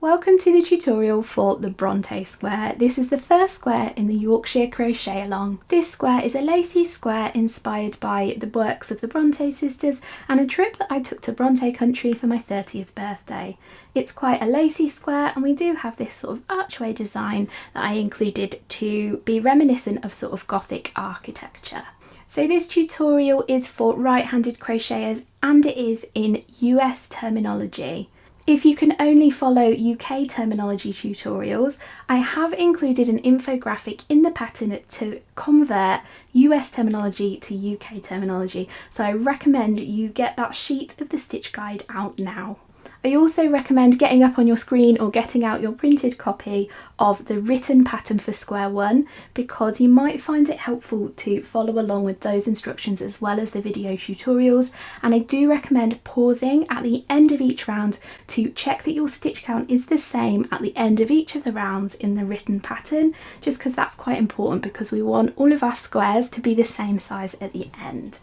Welcome to the tutorial for the Bronte square. This is the first square in the Yorkshire crochet along. This square is a lacy square inspired by the works of the Bronte sisters and a trip that I took to Bronte country for my 30th birthday. It's quite a lacy square and we do have this sort of archway design that I included to be reminiscent of sort of Gothic architecture. So this tutorial is for right-handed crocheters and it is in US terminology. If you can only follow UK terminology tutorials, I have included an infographic in the pattern to convert US terminology to UK terminology, so I recommend you get that sheet of the stitch guide out now. I also recommend getting up on your screen or getting out your printed copy of the written pattern for square one because you might find it helpful to follow along with those instructions as well as the video tutorials, and I do recommend pausing at the end of each round to check that your stitch count is the same at the end of each of the rounds in the written pattern, just because that's quite important because we want all of our squares to be the same size at the end.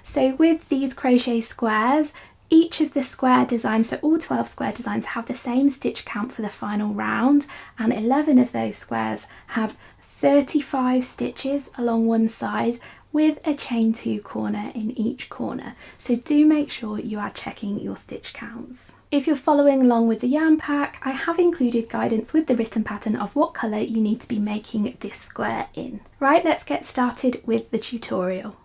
So with these crochet squares, each of the square designs, so all 12 square designs, have the same stitch count for the final round, and 11 of those squares have 35 stitches along one side with a chain 2 corner in each corner. So do make sure you are checking your stitch counts. If you're following along with the yarn pack, I have included guidance with the written pattern of what colour you need to be making this square in. Right, let's get started with the tutorial.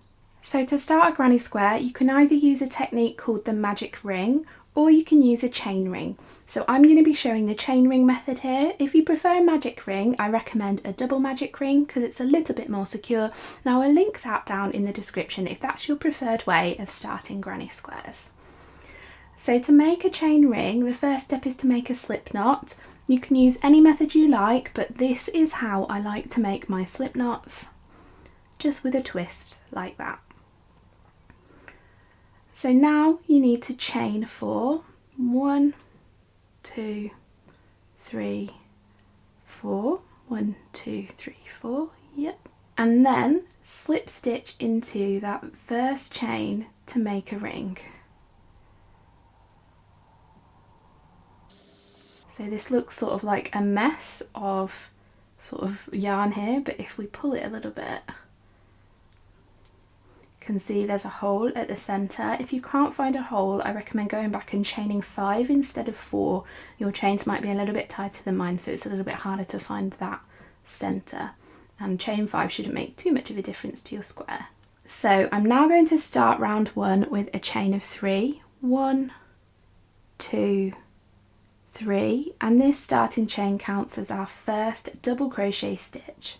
So to start a granny square, you can either use a technique called the magic ring or you can use a chain ring. So I'm going to be showing the chain ring method here. If you prefer a magic ring, I recommend a double magic ring because it's a little bit more secure. Now I'll link that down in the description if that's your preferred way of starting granny squares. So to make a chain ring, the first step is to make a slip knot. You can use any method you like, but this is how I like to make my slip knots, just with a twist like that. So now you need to chain 4, 1, 2, 3, 4, 1, 2, 3, 4, yep. And then slip stitch into that first chain to make a ring. So this looks sort of like a mess of sort of yarn here, but if we pull it a little bit, can see there's a hole at the centre. If you can't find a hole, I recommend going back and chaining 5 instead of 4. Your chains might be a little bit tighter than mine, so it's a little bit harder to find that centre. And chain 5 shouldn't make too much of a difference to your square. So I'm now going to start round 1 with a chain of 3. 1, 2, 3, and this starting chain counts as our first double crochet stitch.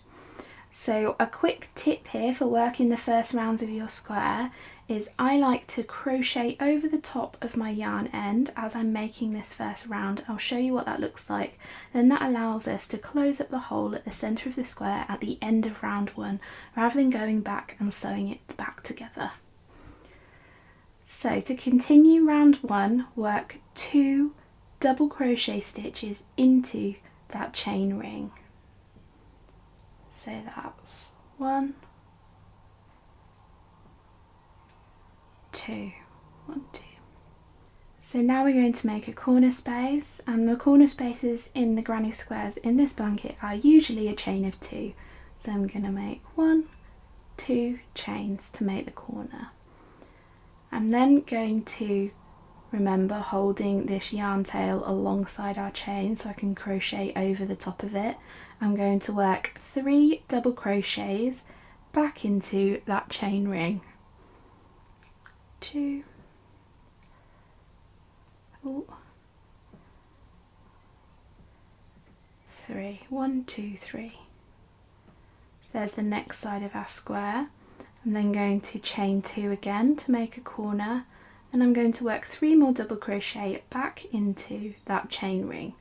So a quick tip here for working the first rounds of your square is I like to crochet over the top of my yarn end as I'm making this first round. I'll show you what that looks like. Then that allows us to close up the hole at the centre of the square at the end of round 1 rather than going back and sewing it back together. So to continue round 1, work 2 double crochet stitches into that chain ring. So that's 1, 2, 1, 2. So now we're going to make a corner space, and the corner spaces in the granny squares in this blanket are usually a chain of 2. So I'm going to make 1, 2 chains to make the corner. I'm then going to remember holding this yarn tail alongside our chain so I can crochet over the top of it. I'm going to work 3 double crochets back into that chain ring. 2, 3, 1, 2, 3. So there's the next side of our square. I'm then going to chain 2 again to make a corner, and I'm going to work 3 more double crochet back into that chain ring.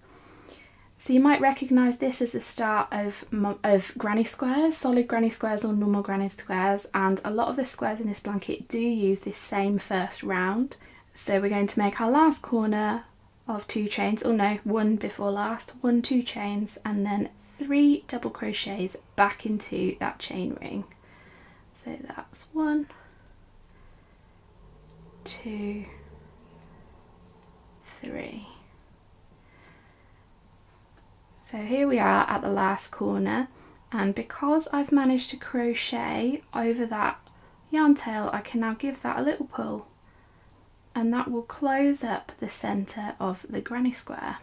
So you might recognise this as the start of granny squares, solid granny squares or normal granny squares, and a lot of the squares in this blanket do use this same first round. So we're going to make our last corner of 2 chains, or no, 1 before last, 1, 2 chains, and then 3 double crochets back into that chain ring. So that's 1, 2, 3. So here we are at the last corner, and because I've managed to crochet over that yarn tail, I can now give that a little pull, and that will close up the centre of the granny square.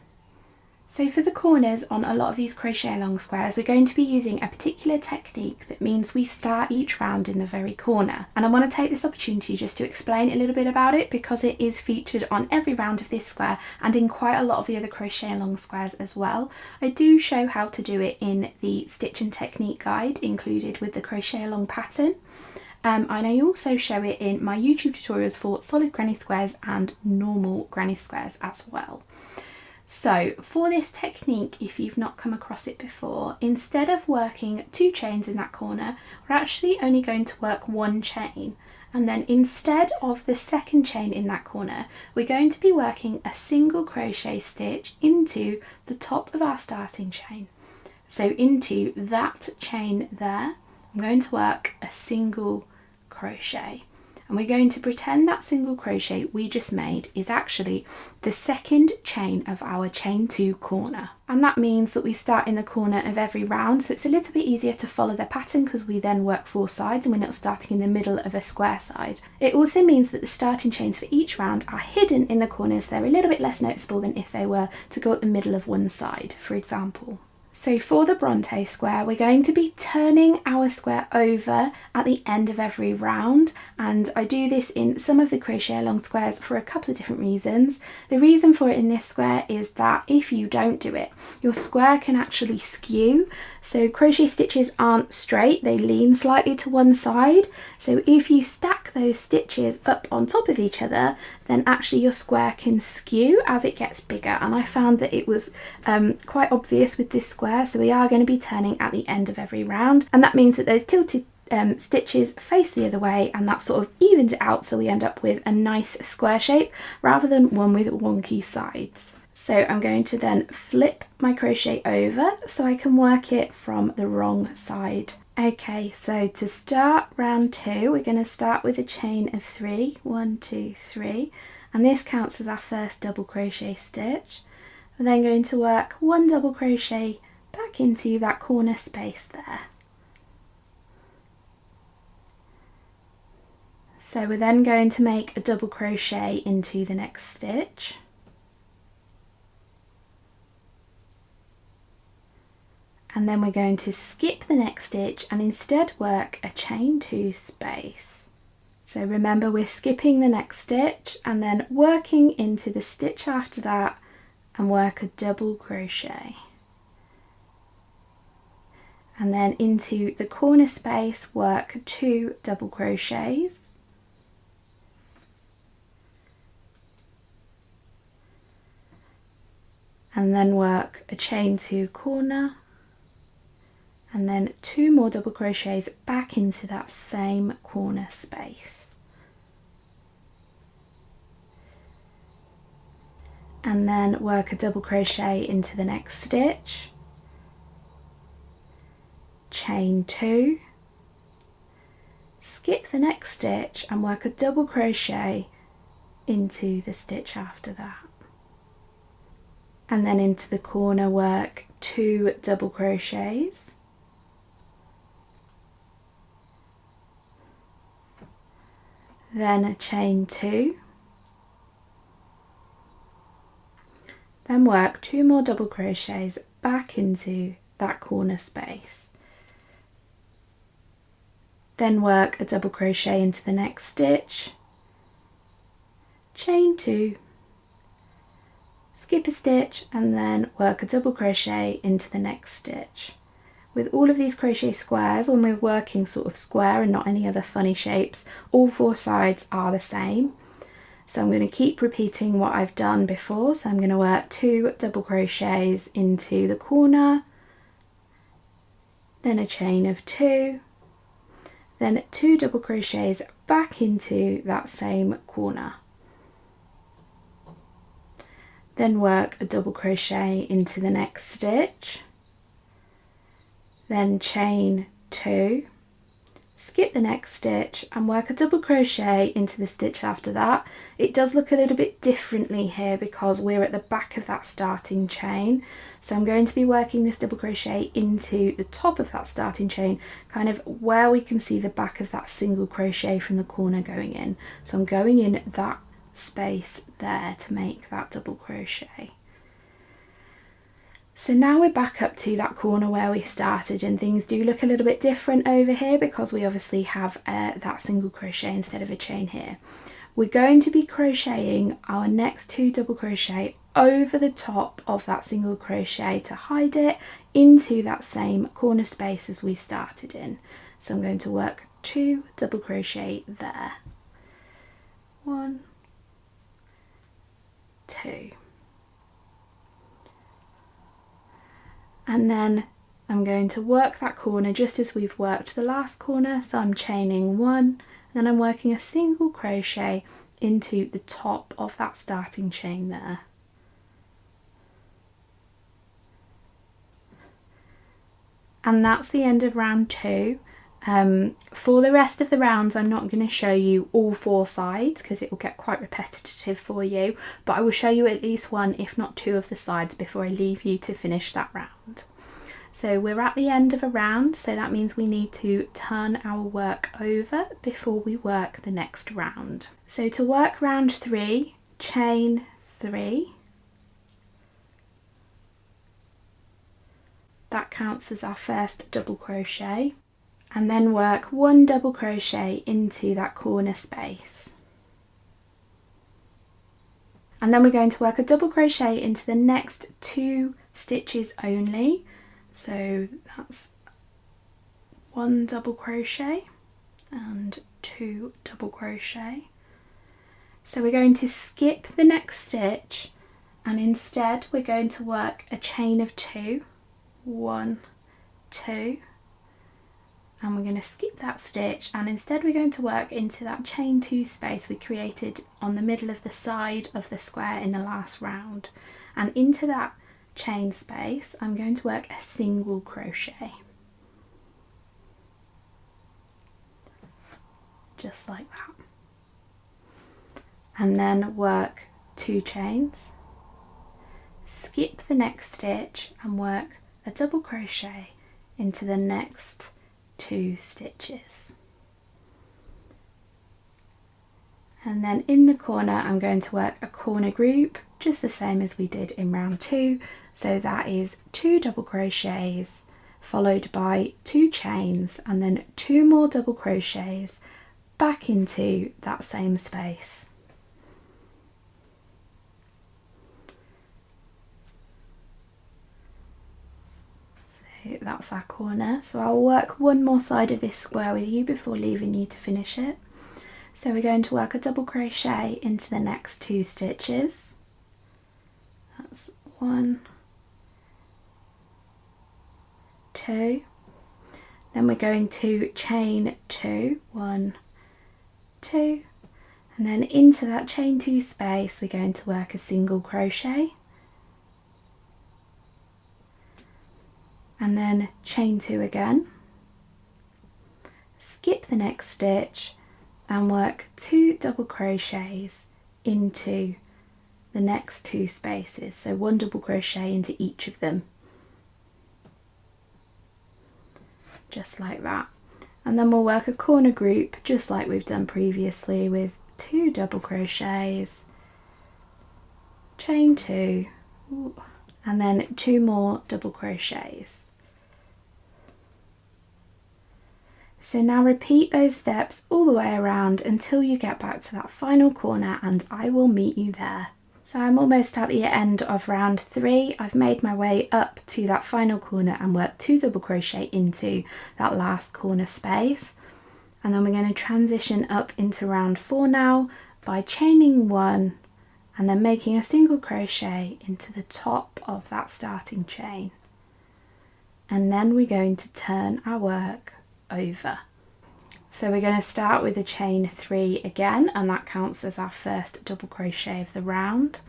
So for the corners on a lot of these crochet along squares, we're going to be using a particular technique that means we start each round in the very corner. And I want to take this opportunity just to explain a little bit about it, because it is featured on every round of this square and in quite a lot of the other crochet along squares as well. I do show how to do it in the stitch and technique guide included with the crochet along pattern. And I also show it in my YouTube tutorials for solid granny squares and normal granny squares as well. So for this technique, if you've not come across it before, instead of working 2 chains in that corner, we're actually only going to work 1 chain. And then instead of the second chain in that corner, we're going to be working a single crochet stitch into the top of our starting chain. So into that chain there, I'm going to work a single crochet. And we're going to pretend that single crochet we just made is actually the second chain of our chain 2 corner. And that means that we start in the corner of every round, so it's a little bit easier to follow the pattern because we then work 4 sides and we're not starting in the middle of a square side. It also means that the starting chains for each round are hidden in the corners. They're a little bit less noticeable than if they were to go up the middle of one side, for example. So for the Bronte square, we're going to be turning our square over at the end of every round, and I do this in some of the crochet along squares for a couple of different reasons. The reason for it in this square is that if you don't do it, your square can actually skew. So crochet stitches aren't straight, they lean slightly to one side. So if you stack those stitches up on top of each other, then actually your square can skew as it gets bigger. And I found that it was quite obvious with this square. So we are going to be turning at the end of every round, and that means that those tilted stitches face the other way, and that sort of evens it out, so we end up with a nice square shape rather than one with wonky sides. So I'm going to then flip my crochet over so I can work it from the wrong side. Okay, so to start round 2, we're going to start with a chain of 3, 1, 2, 3, and this counts as our first double crochet stitch. We're then going to work 1 double crochet back into that corner space there. So we're then going to make a double crochet into the next stitch. And then we're going to skip the next stitch and instead work a chain 2 space. So remember, we're skipping the next stitch and then working into the stitch after that and work a double crochet. And then into the corner space, work 2 double crochets. And then work a chain 2 corner, and then 2 more double crochets back into that same corner space. And then work a double crochet into the next stitch, chain 2, skip the next stitch and work a double crochet into the stitch after that. And then into the corner work 2 double crochets, then a chain 2, then work 2 more double crochets back into that corner space, then work a double crochet into the next stitch, chain 2, skip a stitch and then work a double crochet into the next stitch. With all of these crochet squares, when we're working sort of square and not any other funny shapes, all 4 sides are the same. So I'm going to keep repeating what I've done before. So I'm going to work 2 double crochets into the corner, then a chain of 2, then 2 double crochets back into that same corner. Then work a double crochet into the next stitch, then chain 2, skip the next stitch and work a double crochet into the stitch after that. It does look a little bit differently here because we're at the back of that starting chain, so I'm going to be working this double crochet into the top of that starting chain, kind of where we can see the back of that single crochet from the corner going in. So I'm going in that space there to make that double crochet. So now we're back up to that corner where we started, and things do look a little bit different over here because we obviously have that single crochet instead of a chain here. We're going to be crocheting our next 2 double crochet over the top of that single crochet to hide it into that same corner space as we started in. So I'm going to work 2 double crochet there. 1, 2. And then I'm going to work that corner just as we've worked the last corner, so I'm chaining 1 and then I'm working a single crochet into the top of that starting chain there. And that's the end of round 2. For the rest of the rounds I'm not going to show you all 4 sides because it will get quite repetitive for you, but I will show you at least 1 if not 2 of the sides before I leave you to finish that round. So we're at the end of a round, so that means we need to turn our work over before we work the next round. So to work round 3, chain 3. That counts as our first double crochet. And then work 1 double crochet into that corner space. And then we're going to work a double crochet into the next 2 stitches only. So that's 1 double crochet and 2 double crochet. So we're going to skip the next stitch and instead we're going to work a chain of 2. 1, 2. And we're going to skip that stitch and instead we're going to work into that chain 2 space we created on the middle of the side of the square in the last round. And into that chain space I'm going to work a single crochet. Just like that. And then work 2 chains, skip the next stitch and work a double crochet into the next 2 stitches. And then in the corner I'm going to work a corner group just the same as we did in round 2, so that is 2 double crochets followed by 2 chains and then 2 more double crochets back into that same space. That's our corner, so I'll work 1 more side of this square with you before leaving you to finish it. So we're going to work a double crochet into the next 2 stitches. That's 1, 2. Then we're going to chain 2, 1, 2, and then into that chain 2 space we're going to work a single crochet. And then chain 2 again, skip the next stitch and work 2 double crochets into the next 2 spaces, so 1 double crochet into each of them, just like that. And then we'll work a corner group just like we've done previously with 2 double crochets, chain 2, and then 2 more double crochets. So now repeat those steps all the way around until you get back to that final corner and I will meet you there. So I'm almost at the end of round 3. I've made my way up to that final corner and worked 2 double crochet into that last corner space. And then we're going to transition up into round 4 now by chaining 1 and then making a single crochet into the top of that starting chain. And then we're going to turn our work over. So we're going to start with a chain 3 again, and that counts as our first double crochet of the round.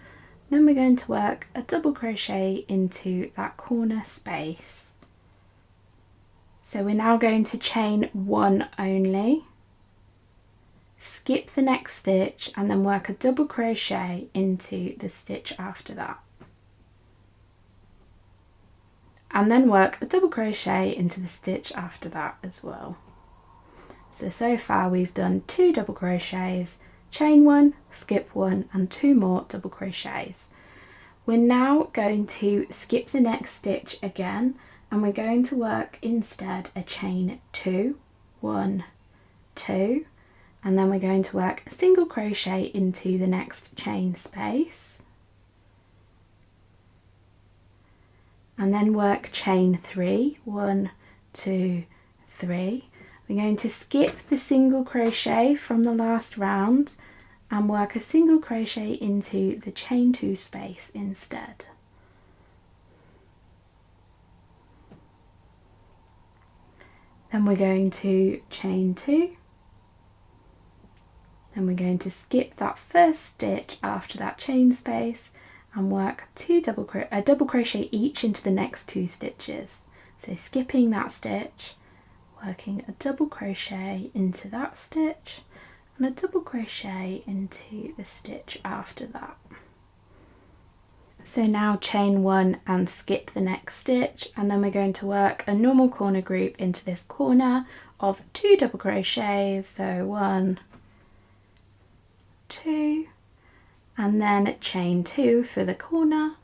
Then we're going to work a double crochet into that corner space. So we're now going to chain 1 only, skip the next stitch and then work a double crochet into the stitch after that. And then work a double crochet into the stitch after that as well. So far we've done 2 double crochets, chain 1, skip 1 and 2 more double crochets. We're now going to skip the next stitch again and we're going to work instead a chain 2, 1, 2, and then we're going to work a single crochet into the next chain space and then work chain 3, 1, 2, 3. We're going to skip the single crochet from the last round and work a single crochet into the chain 2 space instead. Then we're going to chain 2, then we're going to skip that first stitch after that chain space and work a double crochet each into the next 2 stitches. So skipping that stitch, working a double crochet into that stitch and a double crochet into the stitch after that. So now chain 1 and skip the next stitch and then we're going to work a normal corner group into this corner of 2 double crochets, so 1, 2 and then chain 2 for the corner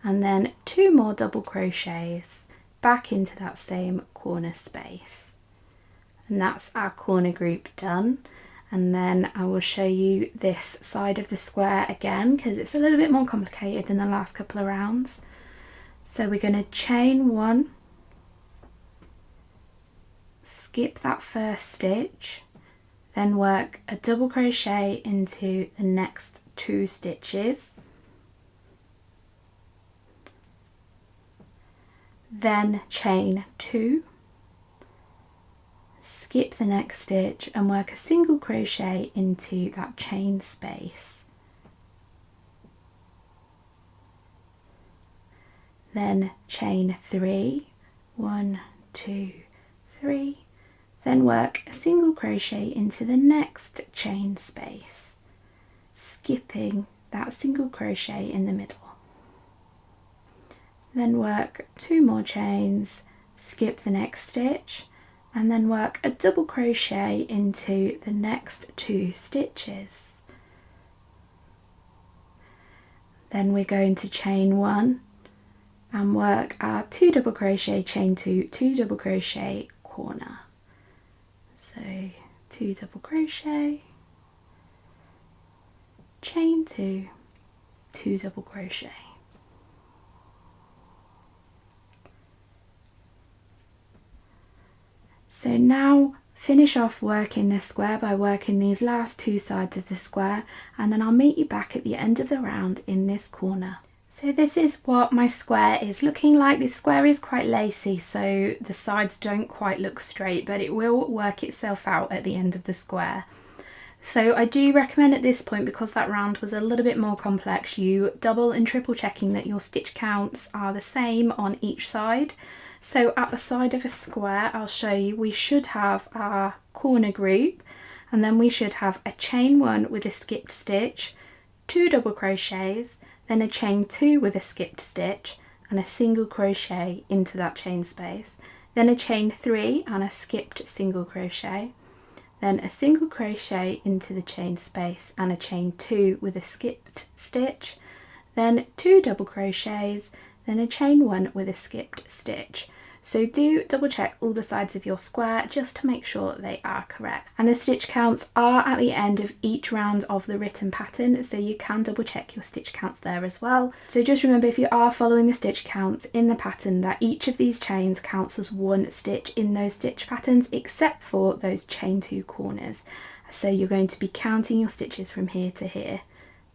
and then 2 more double crochets back into that same corner space. And that's our corner group done. And then I will show you this side of the square again because it's a little bit more complicated than the last couple of rounds. So we're going to chain 1, skip that first stitch, then work a double crochet into the next 2 stitches, then chain 2, skip the next stitch and work a single crochet into that chain space, then chain 3, 1, 2, 3, then work a single crochet into the next chain space, skipping that single crochet in the middle, then work 2 more chains, skip the next stitch and then work a double crochet into the next 2 stitches. Then we're going to chain 1 and work our 2 double crochet, chain 2, 2 double crochet corner. So 2 double crochet, chain 2, 2 double crochet. So now finish off working this square by working these last 2 sides of the square and then I'll meet you back at the end of the round in this corner. So this is what my square is looking like. This square is quite lacy so the sides don't quite look straight, but it will work itself out at the end of the square. So I do recommend at this point, because that round was a little bit more complex, you double and triple checking that your stitch counts are the same on each side. So at the side of a square, I'll show you, we should have our corner group and then we should have a chain 1 with a skipped stitch, 2 double crochets, then a chain 2 with a skipped stitch and a single crochet into that chain space, then a chain 3 and a skipped single crochet, then a single crochet into the chain space and a chain 2 with a skipped stitch, then 2 double crochets, then a chain 1 with a skipped stitch. So do double check all the sides of your square just to make sure they are correct. And the stitch counts are at the end of each round of the written pattern, so you can double check your stitch counts there as well. So just remember, if you are following the stitch counts in the pattern, that each of these chains counts as 1 stitch in those stitch patterns, except for those chain 2 corners. So you're going to be counting your stitches from here to here,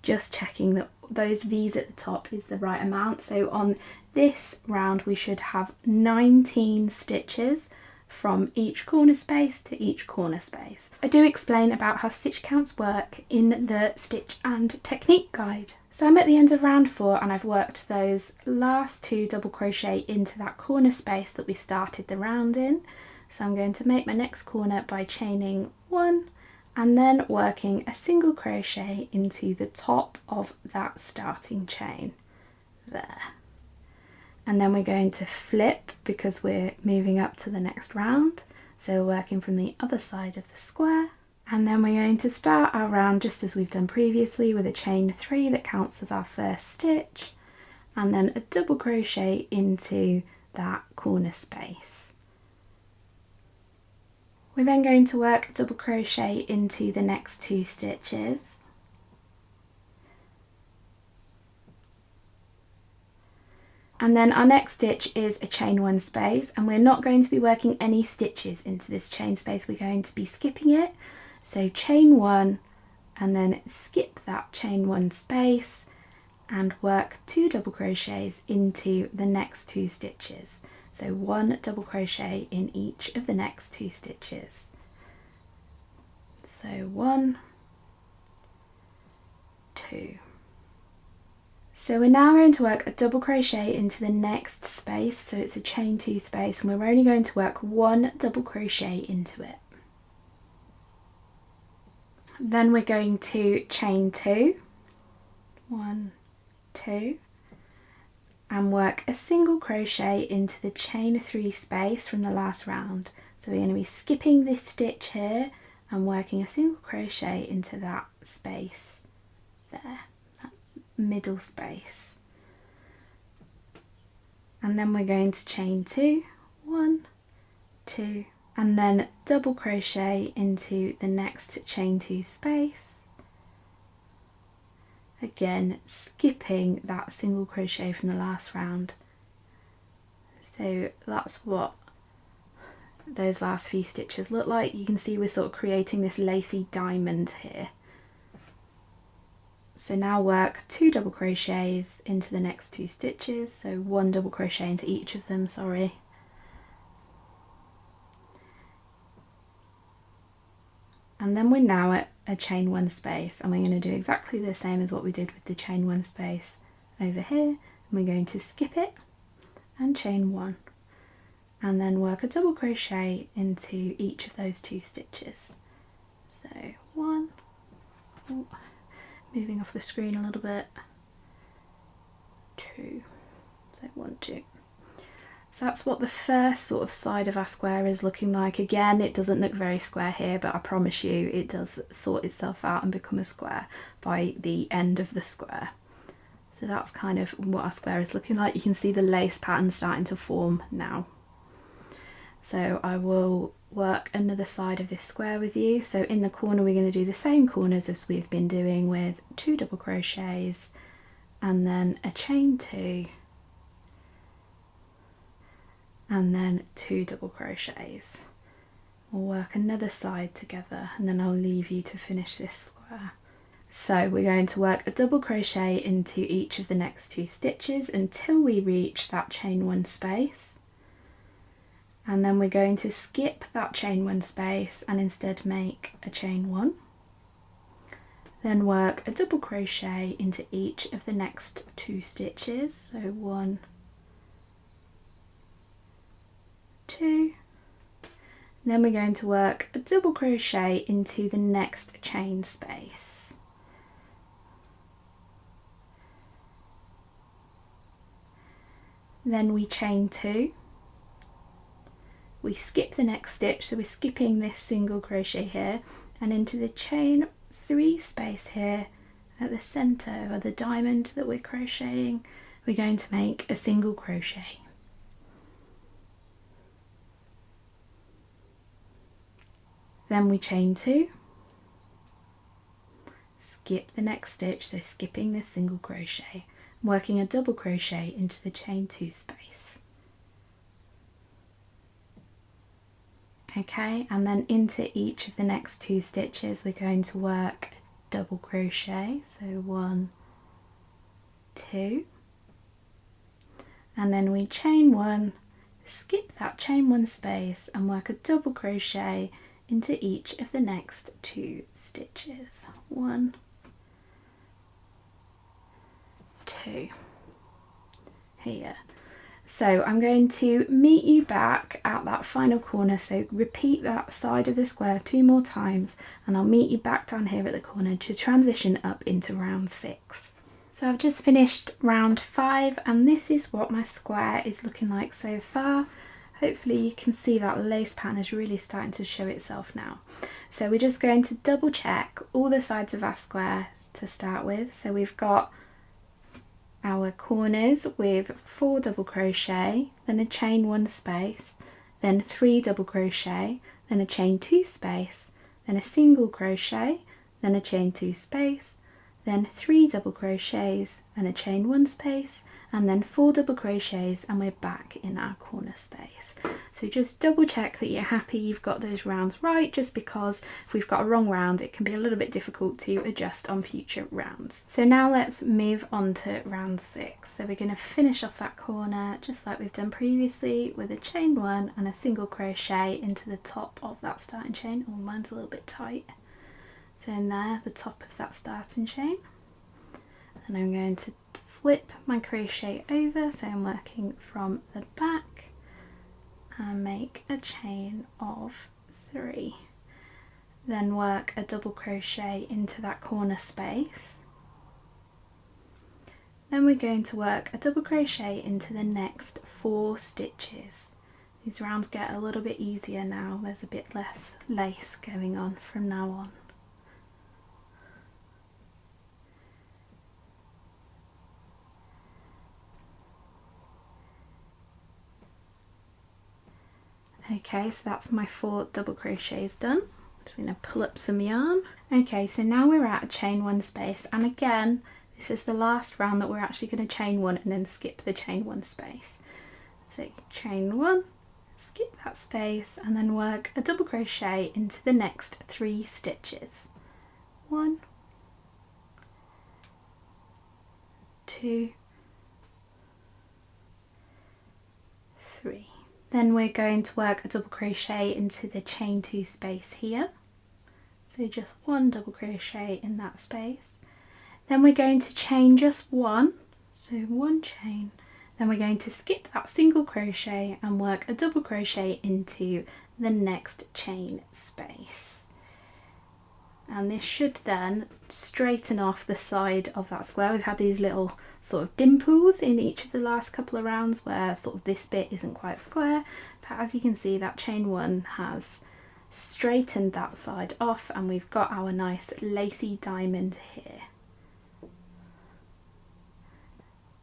just checking that those V's at the top is the right amount. So on this round we should have 19 stitches from each corner space to each corner space. I do explain about how stitch counts work in the Stitch and Technique guide. So I'm at the end of round 4 and I've worked those last 2 double crochet into that corner space that we started the round in. So I'm going to make my next corner by chaining 1 and then working a single crochet into the top of that starting chain there. And then we're going to flip because we're moving up to the next round. So we're working from the other side of the square. And then we're going to start our round just as we've done previously with a chain 3 that counts as our first stitch, and then a double crochet into that corner space. We're then going to work a double crochet into the next 2 stitches. And then our next stitch is a chain 1 space, and we're not going to be working any stitches into this chain space, we're going to be skipping it. So chain 1 and then skip that chain 1 space and work 2 double crochets into the next 2 stitches. So 1 double crochet in each of the next 2 stitches. So 1, 2. So we're now going to work a double crochet into the next space, so it's a chain 2 space, and we're only going to work 1 double crochet into it. Then we're going to chain 2, 1, 2, and work a single crochet into the chain 3 space from the last round. So we're going to be skipping this stitch here and working a single crochet into that space there, middle space, and then we're going to chain 2, 1, 2, and then double crochet into the next chain 2 space, again skipping that single crochet from the last round. So that's what those last few stitches look like. You can see we're sort of creating this lacy diamond here. So now work 2 double crochets into the next 2 stitches, so 1 double crochet into each of them, sorry. And then we're now at a chain 1 space, and we're going to do exactly the same as what we did with the chain 1 space over here. And we're going to skip it and chain 1, and then work a double crochet into each of those 2 stitches. So 1, oh, moving off the screen a little bit, 2, so 1, 2. So that's what the first sort of side of our square is looking like. Again, it doesn't look very square here, but I promise you it does sort itself out and become a square by the end of the square. So that's kind of what our square is looking like. You can see the lace pattern starting to form now. So I will work another side of this square with you. So in the corner we're going to do the same corners as we've been doing with 2 double crochets and then a chain 2 and then 2 double crochets. We'll work another side together and then I'll leave you to finish this square. So we're going to work a double crochet into each of the next 2 stitches until we reach that chain 1 space. And then we're going to skip that chain 1 space and instead make a chain 1. Then work a double crochet into each of the next 2 stitches. So 1, 2. Then we're going to work a double crochet into the next chain space. Then we chain 2. We skip the next stitch, so we're skipping this single crochet here, and into the chain 3 space here at the center of the diamond that we're crocheting, we're going to make a single crochet. Then we chain 2, skip the next stitch, so skipping this single crochet, working a double crochet into the chain 2 space. Okay, and then into each of the next 2 stitches we're going to work a double crochet, so 1, 2, and then we chain 1, skip that chain 1 space and work a double crochet into each of the next 2 stitches. 1, 2 here. So I'm going to meet you back at that final corner, so repeat that side of the square 2 more times and I'll meet you back down here at the corner to transition up into round 6. So I've just finished round 5 and this is what my square is looking like so far. Hopefully you can see that lace pattern is really starting to show itself now. So we're just going to double check all the sides of our square to start with. So we've got our corners with 4 double crochet, then a chain 1 space, then 3 double crochet, then a chain 2 space, then a single crochet, then a chain 2 space, then 3 double crochets and a chain 1 space, and then 4 double crochets, and we're back in our corner space. So just double check that you're happy you've got those rounds right, just because if we've got a wrong round it can be a little bit difficult to adjust on future rounds. So now let's move on to round 6. So we're going to finish off that corner just like we've done previously with a chain 1 and a single crochet into the top of that starting chain. Oh, mine's a little bit tight. So in there, the top of that starting chain, and I'm going to flip my crochet over, so I'm working from the back, and make a chain of 3. Then work a double crochet into that corner space. Then we're going to work a double crochet into the next 4 stitches. These rounds get a little bit easier now, there's a bit less lace going on from now on. Okay, so that's my 4 double crochets done. Just going to pull up some yarn. Okay, so now we're at a chain 1 space, and again this is the last round that we're actually going to chain 1 and then skip the chain 1 space. So chain 1, skip that space, and then work a double crochet into the next 3 stitches. 1, 2, 3. Then we're going to work a double crochet into the chain 2 space here. So just 1 double crochet in that space. Then we're going to chain just 1, so 1 chain. Then we're going to skip that single crochet and work a double crochet into the next chain space. And this should then straighten off the side of that square. We've had these little sort of dimples in each of the last couple of rounds where sort of this bit isn't quite square, but as you can see that chain 1 has straightened that side off and we've got our nice lacy diamond here.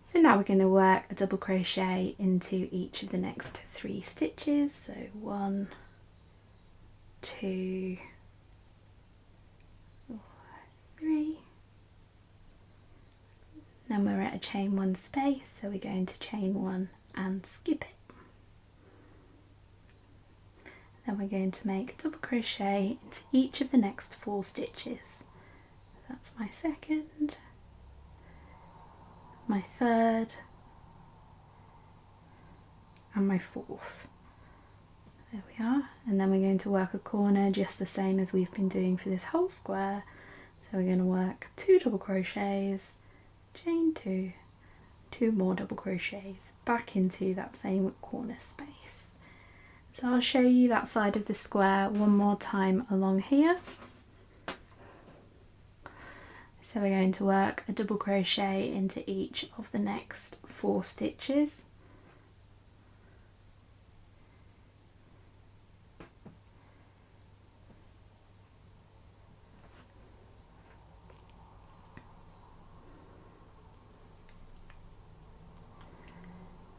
So now we're going to work a double crochet into each of the next 3 stitches. So 1, 2, 3. Then we're at a chain 1 space, so we're going to chain 1 and skip it. Then we're going to make a double crochet into each of the next 4 stitches. That's my second, my third, and my fourth. There we are. And then we're going to work a corner just the same as we've been doing for this whole square. So we're going to work 2 double crochets, chain 2, 2 more double crochets back into that same corner space. So I'll show you that side of the square one more time along here. So we're going to work a double crochet into each of the next 4 stitches.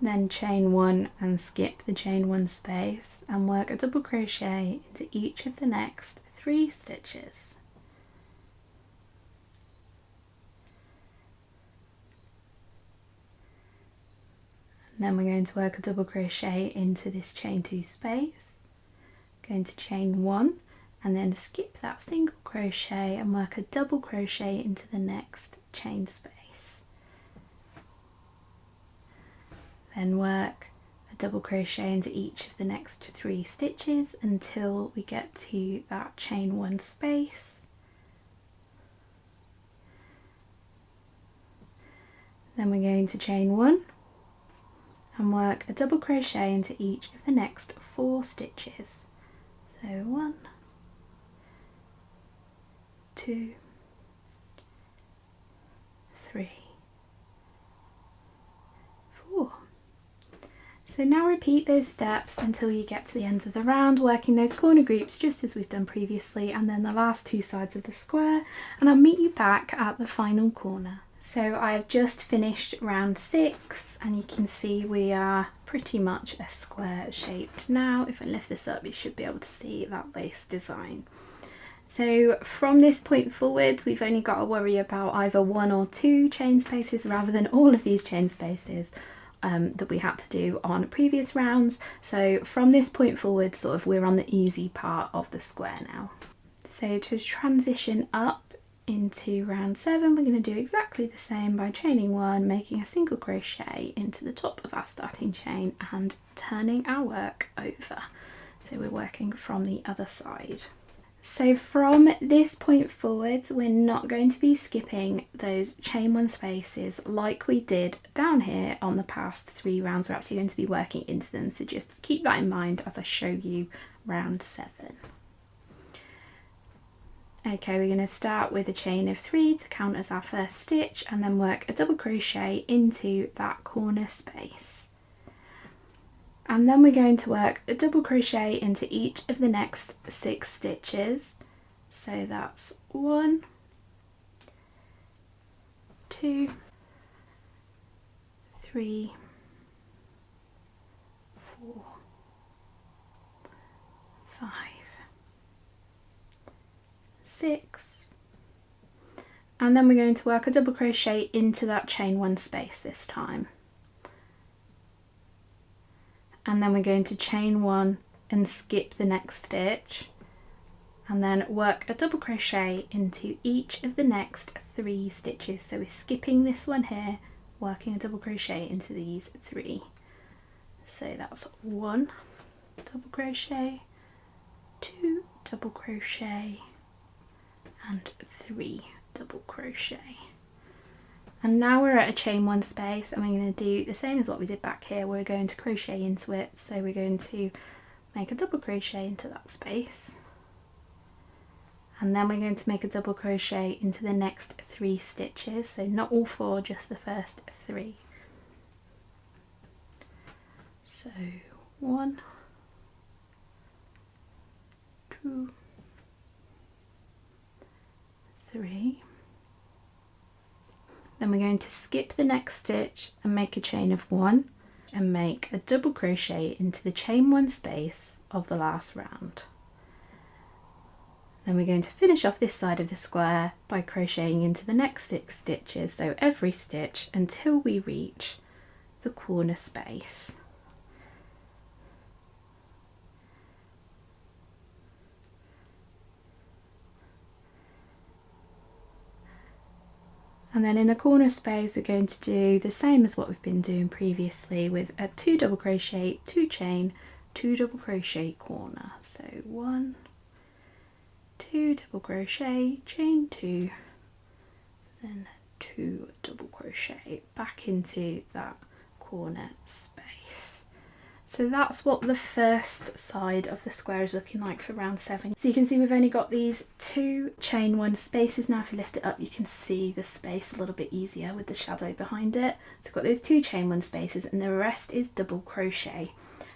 Then chain 1 and skip the chain 1 space and work a double crochet into each of the next 3 stitches. And then we're going to work a double crochet into this chain 2 space, going to chain 1 and then skip that single crochet and work a double crochet into the next chain space. Then work a double crochet into each of the next 3 stitches until we get to that chain 1 space. Then we're going to chain 1 and work a double crochet into each of the next 4 stitches. So 1, 2, 3, 4. So now repeat those steps until you get to the end of the round, working those corner groups just as we've done previously, and then the last 2 sides of the square, and I'll meet you back at the final corner. So I have just finished round 6 and you can see we are pretty much a square shaped now. If I lift this up, you should be able to see that lace design. So from this point forwards, we've only got to worry about either 1 or 2 chain spaces rather than all of these chain spaces that we had to do on previous rounds. So from this point forward, sort of we're on the easy part of the square now. So to transition up into round 7, we're going to do exactly the same by chaining 1, making a single crochet into the top of our starting chain and turning our work over. So we're working from the other side. So from this point forwards, we're not going to be skipping those chain 1 spaces like we did down here on the past 3 rounds. We're actually going to be working into them, so just keep that in mind as I show you round 7. Okay, we're going to start with a chain of 3 to count as our first stitch and then work a double crochet into that corner space. And then we're going to work a double crochet into each of the next 6 stitches. So that's 1, 2, 3, 4, 5, 6, and then we're going to work a double crochet into that chain 1 space this time, and then we're going to chain 1 and skip the next stitch and then work a double crochet into each of the next 3 stitches. So we're skipping this one here, working a double crochet into these 3. So that's 1 double crochet, 2 double crochet and 3 double crochet. And now we're at a chain 1 space and we're going to do the same as what we did back here. We're going to crochet into it, so we're going to make a double crochet into that space and then we're going to make a double crochet into the next 3 stitches, so not all 4, just the first 3. So 1, 2, 3. Then we're going to skip the next stitch and make a chain of 1 and make a double crochet into the chain 1 space of the last round. Then we're going to finish off this side of the square by crocheting into the next 6 stitches, so every stitch until we reach the corner space. And then in the corner space we're going to do the same as what we've been doing previously with a 2 double crochet, 2 chain, 2 double crochet corner. So 1, 2 double crochet, chain 2, then 2 double crochet back into that corner space. So that's what the first side of the square is looking like for round 7. So you can see we've only got these 2 chain 1 spaces. Now if you lift it up you can see the space a little bit easier with the shadow behind it. So we've got those 2 chain 1 spaces and the rest is double crochet.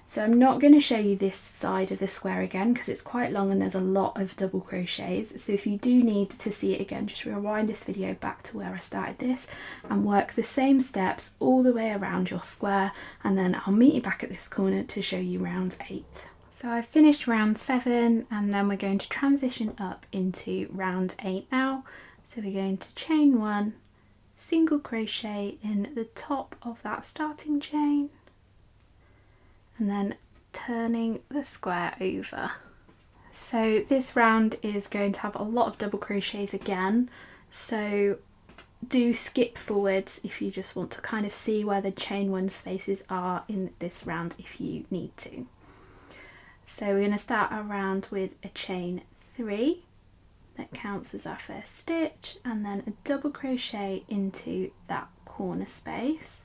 So I'm not going to show you this side of the square again because it's quite long and there's a lot of double crochets. So if you do need to see it again, just rewind this video back to where I started this and work the same steps all the way around your square, and then I'll meet you back at this corner to show you round 8. So I've finished round 7 and then we're going to transition up into round 8 now. So we're going to chain 1, single crochet in the top of that starting chain, and then turning the square over. So this round is going to have a lot of double crochets again, so do skip forwards if you just want to kind of see where the chain 1 spaces are in this round if you need to. So we're going to start our round with a chain 3 that counts as our first stitch, and then a double crochet into that corner space.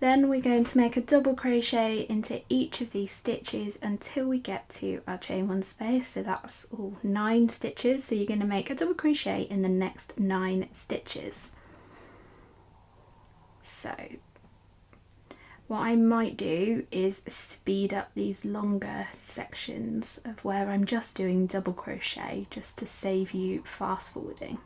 Then we're going to make a double crochet into each of these stitches until we get to our chain 1 space. So that's all 9 stitches. So you're going to make a double crochet in the next 9 stitches. So what I might do is speed up these longer sections of where I'm just doing double crochet, just to save you fast forwarding.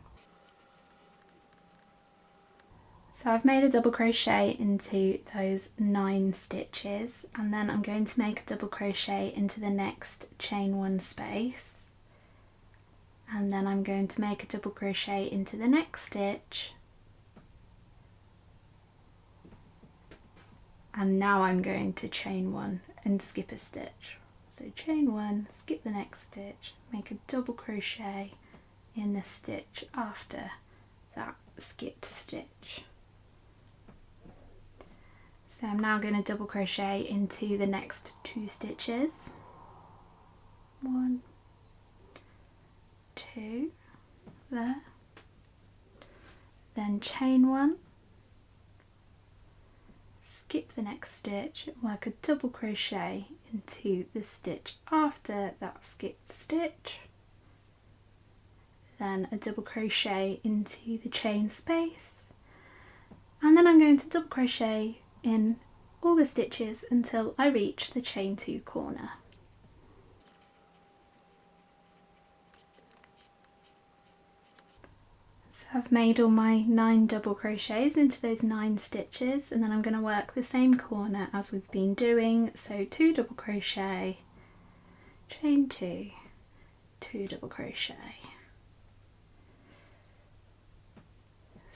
So I've made a double crochet into those 9 stitches, and then I'm going to make a double crochet into the next chain 1 space, and then I'm going to make a double crochet into the next stitch, and now I'm going to chain 1 and skip a stitch. So chain 1, skip the next stitch, make a double crochet in the stitch after that skipped stitch. So I'm now going to double crochet into the next 2 stitches. 1, 2, there. Then chain 1, skip the next stitch, work a double crochet into the stitch after that skipped stitch, then a double crochet into the chain space, and then I'm going to double crochet in all the stitches until I reach the chain 2 corner. So I've made all my 9 double crochets into those 9 stitches, and then I'm going to work the same corner as we've been doing. So 2 double crochet, chain 2, 2 double crochet.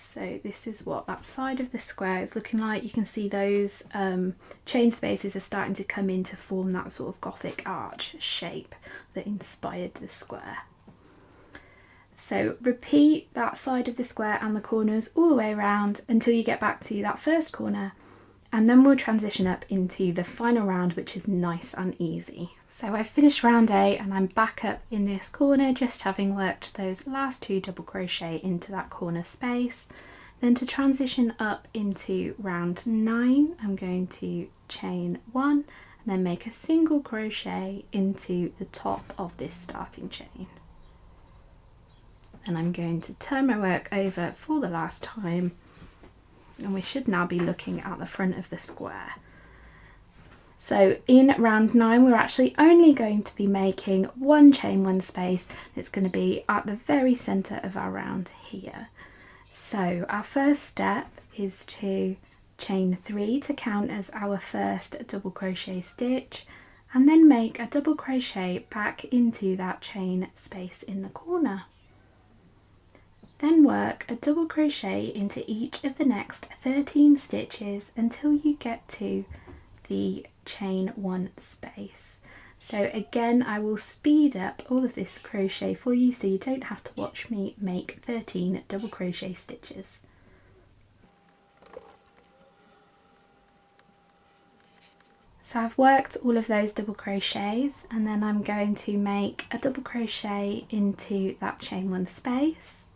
So this is what that side of the square is looking like. You can see those chain spaces are starting to come in to form that sort of Gothic arch shape that inspired the square. So repeat that side of the square and the corners all the way around until you get back to that first corner, and then we'll transition up into the final round, which is nice and easy. So I've finished round 8 and I'm back up in this corner, just having worked those last 2 double crochet into that corner space. Then to transition up into round 9, I'm going to chain 1 and then make a single crochet into the top of this starting chain. And I'm going to turn my work over for the last time, and we should now be looking at the front of the square. So in round 9 we're actually only going to be making 1 chain 1 space that's going to be at the very centre of our round here. So our first step is to chain 3 to count as our first double crochet stitch, and then make a double crochet back into that chain space in the corner. Then work a double crochet into each of the next 13 stitches until you get to the chain 1 space. So again, I will speed up all of this crochet for you so you don't have to watch me make 13 double crochet stitches. So I've worked all of those double crochets, and then I'm going to make a double crochet into that chain 1 space,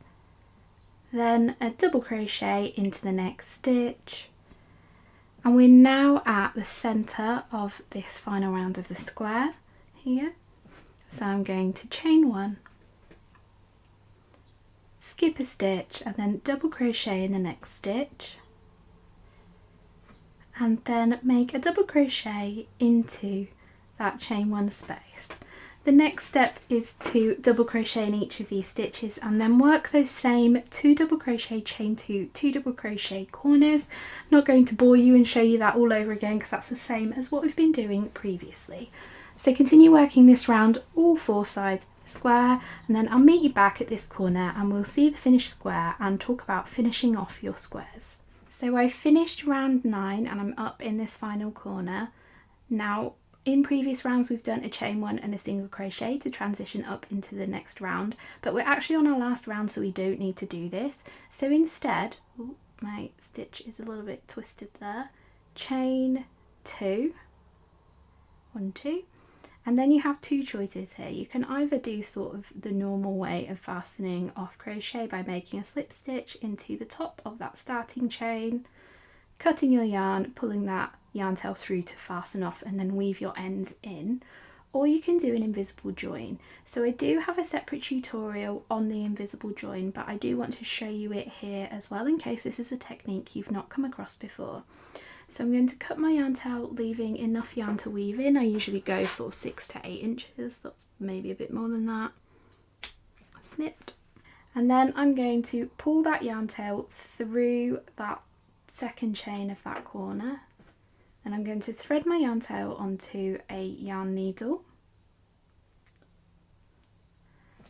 then a double crochet into the next stitch, and we're now at the centre of this final round of the square here. So I'm going to chain 1, skip a stitch, and then double crochet in the next stitch, and then make a double crochet into that chain 1 space. The next step is to double crochet in each of these stitches and then work those same 2 double crochet, chain 2, 2 double crochet corners. I'm not going to bore you and show you that all over again because that's the same as what we've been doing previously. So continue working this round all 4 sides of the square, and then I'll meet you back at this corner and we'll see the finished square and talk about finishing off your squares. So I finished round 9 and I'm up in this final corner. Now In previous rounds we've done a chain one and a single crochet to transition up into the next round, but we're actually on our last round, so we don't need to do this. So instead, ooh, my stitch is a little bit twisted there, chain 2, 1, 2, and then you have two choices here. You can either do sort of the normal way of fastening off crochet by making a slip stitch into the top of that starting chain, cutting your yarn, pulling that yarn tail through to fasten off, and then weave your ends in, or you can do an invisible join. So I do have a separate tutorial on the invisible join, but I do want to show you it here as well in case this is a technique you've not come across before. So I'm going to cut my yarn tail, leaving enough yarn to weave in. I usually go sort of 6 to 8 inches, that's maybe a bit more than that. Snipped. And then I'm going to pull that yarn tail through that second chain of that corner, and I'm going to thread my yarn tail onto a yarn needle.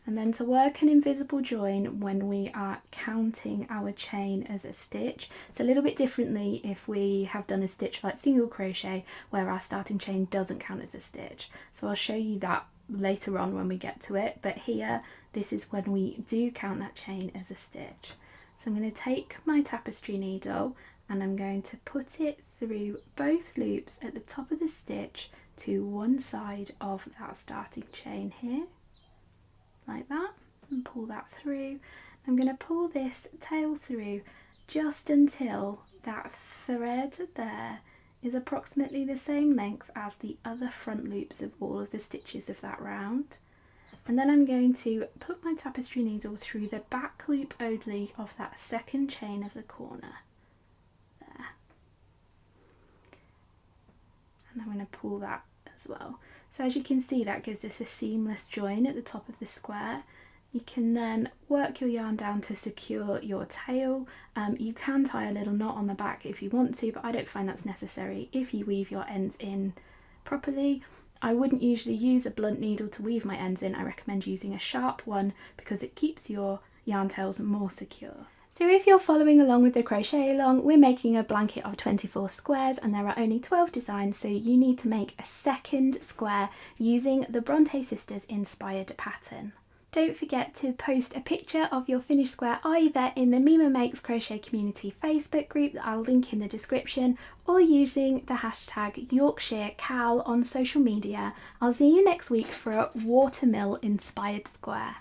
And then to work an invisible join when we are counting our chain as a stitch, it's a little bit differently if we have done a stitch like single crochet where our starting chain doesn't count as a stitch. So I'll show you that later on when we get to it, but here this is when we do count that chain as a stitch. So I'm going to take my tapestry needle and I'm going to put it through both loops at the top of the stitch to one side of that starting chain here, like that, and pull that through. I'm going to pull this tail through just until that thread there is approximately the same length as the other front loops of all of the stitches of that round. And then I'm going to put my tapestry needle through the back loop only of that second chain of the corner. There. And I'm going to pull that as well. So as you can see, that gives us a seamless join at the top of the square. You can then work your yarn down to secure your tail. You can tie a little knot on the back if you want to, but I don't find that's necessary if you weave your ends in properly. I wouldn't usually use a blunt needle to weave my ends in. I recommend using a sharp one because it keeps your yarn tails more secure. So if you're following along with the crochet along, we're making a blanket of 24 squares and there are only 12 designs, so you need to make a second square using the Bronte sisters inspired pattern. Don't forget to post a picture of your finished square either in the Mima Makes Crochet Community Facebook group that I'll link in the description, or using the hashtag Yorkshire CAL on social media. I'll see you next week for a watermill inspired square.